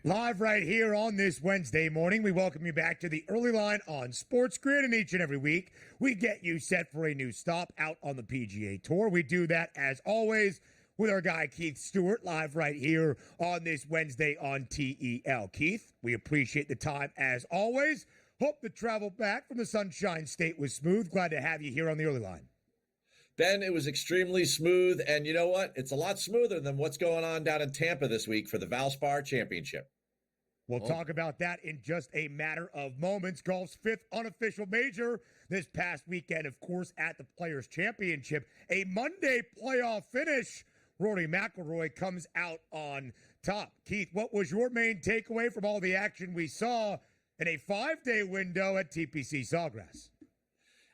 Live right here on this Wednesday morning, we welcome you back to the early line on SportsGrid, and each and every week we get you set for a new stop out on the PGA Tour. We do that, as always, with our guy Keith Stewart, live right here on this Wednesday on TEL. Keith, we appreciate the time as always. Hope the travel back from the Sunshine State was smooth. Glad to have you here on the early line. Ben, it was extremely smooth, and you know what? It's a lot smoother than what's going on down in Tampa this week for the Valspar Championship. We'll talk about that in just a matter of moments. Golf's fifth unofficial major this past weekend, of course, at the Players' Championship. A Monday playoff finish. Rory McIlroy comes out on top. Keith, what was your main takeaway from all the action we saw in a 5-day window at TPC Sawgrass?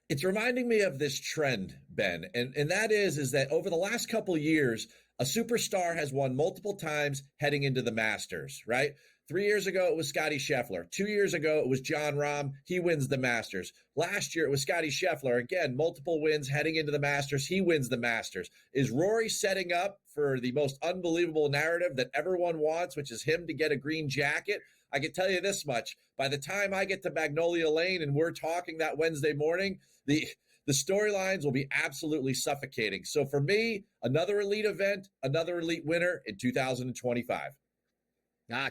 It's reminding me of this trend, Ben, and that is that over the last couple of years, a superstar has won multiple times heading into the Masters, right? 3 years ago, it was Scottie Scheffler. 2 years ago, it was Jon Rahm. He wins the Masters. Last year, it was Scottie Scheffler. Again, multiple wins heading into the Masters. He wins the Masters. Is Rory setting up for the most unbelievable narrative that everyone wants, which is him to get a green jacket? I can tell you this much. By the time I get to Magnolia Lane and we're talking that Wednesday morning, the storylines will be absolutely suffocating. So for me, another elite event, another elite winner in 2025.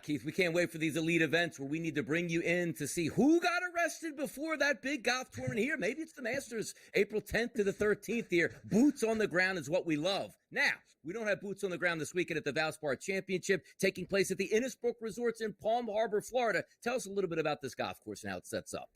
Keith, we can't wait for these elite events where we need to bring you in to see who got arrested before that big golf tournament here. Maybe it's the Masters, April 10th to the 13th here. Boots on the ground is what we love. Now, we don't have boots on the ground this weekend at the Valspar Championship taking place at the Innisbrook Resorts in Palm Harbor, Florida. Tell us a little bit about this golf course and how it sets up.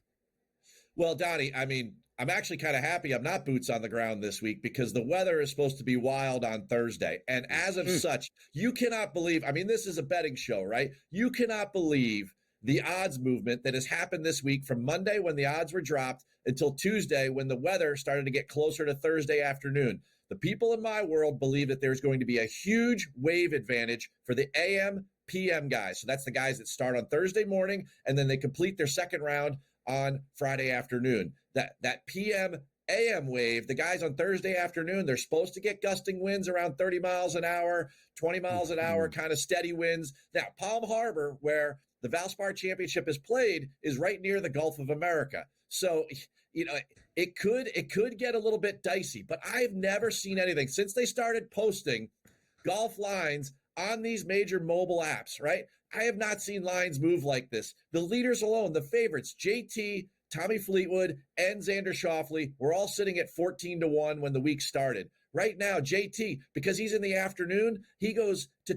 Well, Donnie, I mean, I'm actually kind of happy I'm not boots on the ground this week because the weather is supposed to be wild on Thursday. And as of such, you cannot believe, I mean, this is a betting show, right? You cannot believe the odds movement that has happened this week from Monday when the odds were dropped until Tuesday when the weather started to get closer to Thursday afternoon. The people in my world believe that there's going to be a huge wave advantage for the AM, PM guys. So that's the guys that start on Thursday morning and then they complete their second round on Friday afternoon. That PM AM wave, the guys on Thursday afternoon, they're supposed to get gusting winds around 30 miles an hour, 20 miles an hour, kind of steady winds. Now, Palm Harbor, where the Valspar Championship is played, is right near the Gulf of America. So, you know, it could get a little bit dicey, but I've never seen anything since they started posting golf lines on these major mobile apps, right? I have not seen lines move like this. The leaders alone, the favorites, JT, Tommy Fleetwood, and Xander Schauffele, were all sitting at 14-1 when the week started. Right now, JT, because he's in the afternoon, he goes to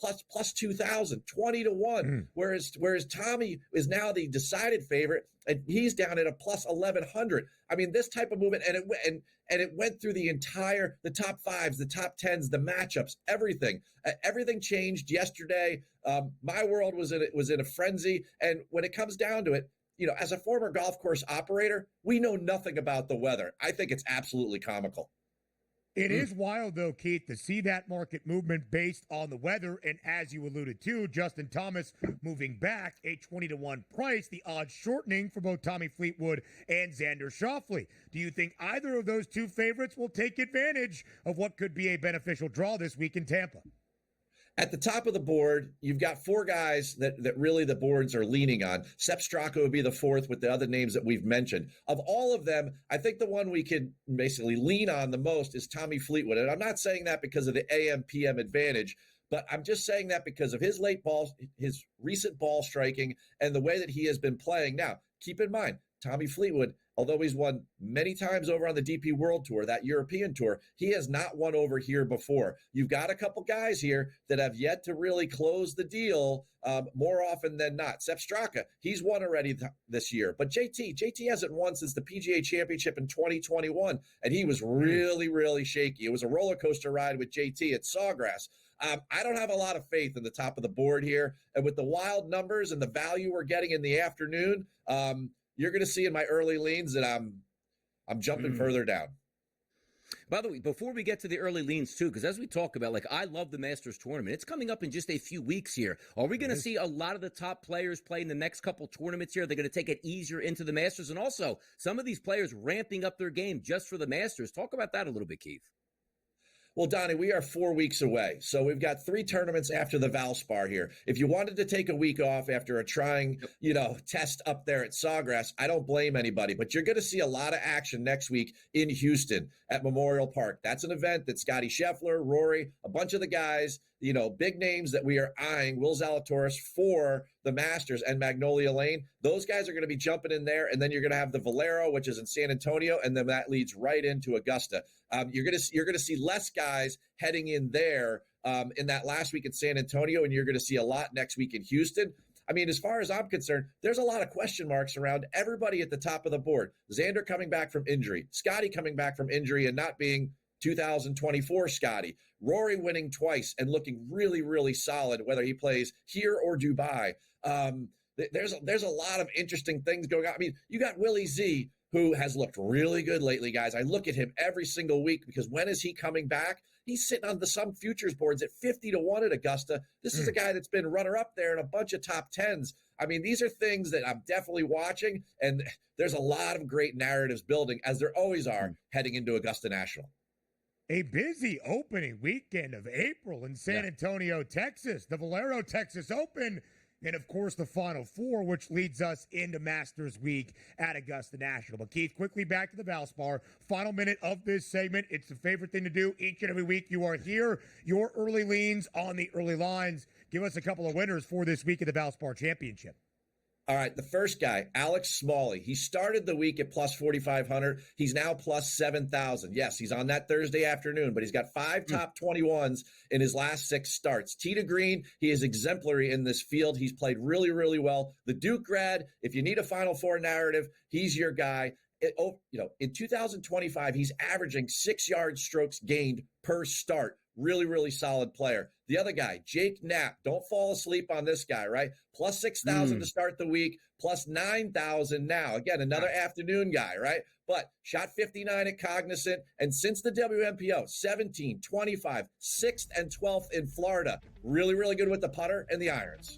plus 2,000, 20-1. Whereas Tommy is now the decided favorite, and he's down at a plus 1,100. I mean, this type of movement, and it went through the top fives, the top tens, the matchups, everything. Everything changed yesterday. My world was in a frenzy, and when it comes down to it, you know, as a former golf course operator, we know nothing about the weather. I think it's absolutely comical. It is wild, though, Keith, to see that market movement based on the weather. And as you alluded to, Justin Thomas moving back a 20-1 price, the odds shortening for both Tommy Fleetwood and Xander Schauffele. Do you think either of those two favorites will take advantage of what could be a beneficial draw this week in Tampa? At the top of the board, you've got four guys that really the boards are leaning on. Sepp Straka would be the fourth with the other names that we've mentioned. Of all of them, I think the one we can basically lean on the most is Tommy Fleetwood. And I'm not saying that because of the AM-PM advantage, but I'm just saying that because of his his recent ball striking and the way that he has been playing. Now, keep in mind, Tommy Fleetwood, although he's won many times over on the DP World Tour, that European Tour, he has not won over here before. You've got a couple guys here that have yet to really close the deal more often than not. Sepp Straka, he's won already this year. But JT hasn't won since the PGA Championship in 2021, and he was really, really shaky. It was a roller coaster ride with JT at Sawgrass. I don't have a lot of faith in the top of the board here. And with the wild numbers and the value we're getting in the afternoon, you're going to see in my early leans that I'm jumping further down. By the way, before we get to the early leans too, because as we talk about, like, I love the Masters tournament. It's coming up in just a few weeks here. Are we going to see a lot of the top players play in the next couple tournaments here? They're going to take it easier into the Masters, and also some of these players ramping up their game just for the Masters. Talk about that a little bit, Keith. Well, Donnie, we are 4 weeks away. So we've got 3 tournaments after the Valspar here. If you wanted to take a week off after a trying, test up there at Sawgrass, I don't blame anybody. But you're going to see a lot of action next week in Houston at Memorial Park. That's an event that Scotty Scheffler, Rory, a bunch of the guys, big names that we are eyeing, Will Zalatoris for the Masters and Magnolia Lane. Those guys are going to be jumping in there. And then you're going to have the Valero, which is in San Antonio. And then that leads right into Augusta. You're going to see less guys heading in there in that last week in San Antonio, and you're going to see a lot next week in Houston. I mean, as far as I'm concerned, there's a lot of question marks around everybody at the top of the board. Xander coming back from injury, Scotty coming back from injury and not being 2024 Scotty, Rory winning twice and looking really, really solid, whether he plays here or Dubai. There's a lot of interesting things going on. I mean, you got Willie Z, who has looked really good lately, guys. I look at him every single week because when is he coming back? He's sitting on some futures boards at 50-1 at Augusta. This is a guy that's been runner-up there in a bunch of top 10s. I mean, these are things that I'm definitely watching, and there's a lot of great narratives building, as there always are, heading into Augusta National. A busy opening weekend of April in San Antonio, Texas. The Valero Texas Open. And, of course, the Final Four, which leads us into Masters Week at Augusta National. But, Keith, quickly back to the Valspar. Final minute of this segment. It's the favorite thing to do each and every week. You are here. Your early leans on the early lines. Give us a couple of winners for this week of the Valspar Championship. All right, the first guy, Alex Smalley. He started the week at plus 4,500. He's now plus 7,000. Yes, he's on that Thursday afternoon, but he's got 5 top 21s in his last 6 starts. Tee to green, he is exemplary in this field. He's played really, really well. The Duke grad, if you need a Final Four narrative, he's your guy. In 2025, he's averaging 6-yard strokes gained per start. Really, really solid player. The other guy, Jake Knapp. Don't fall asleep on this guy, right? Plus 6,000 to start the week, plus 9,000 now. Again, another afternoon guy, right? But shot 59 at Cognizant. And since the WMPO, 17, 25, 6th, and 12th in Florida. Really, really good with the putter and the irons.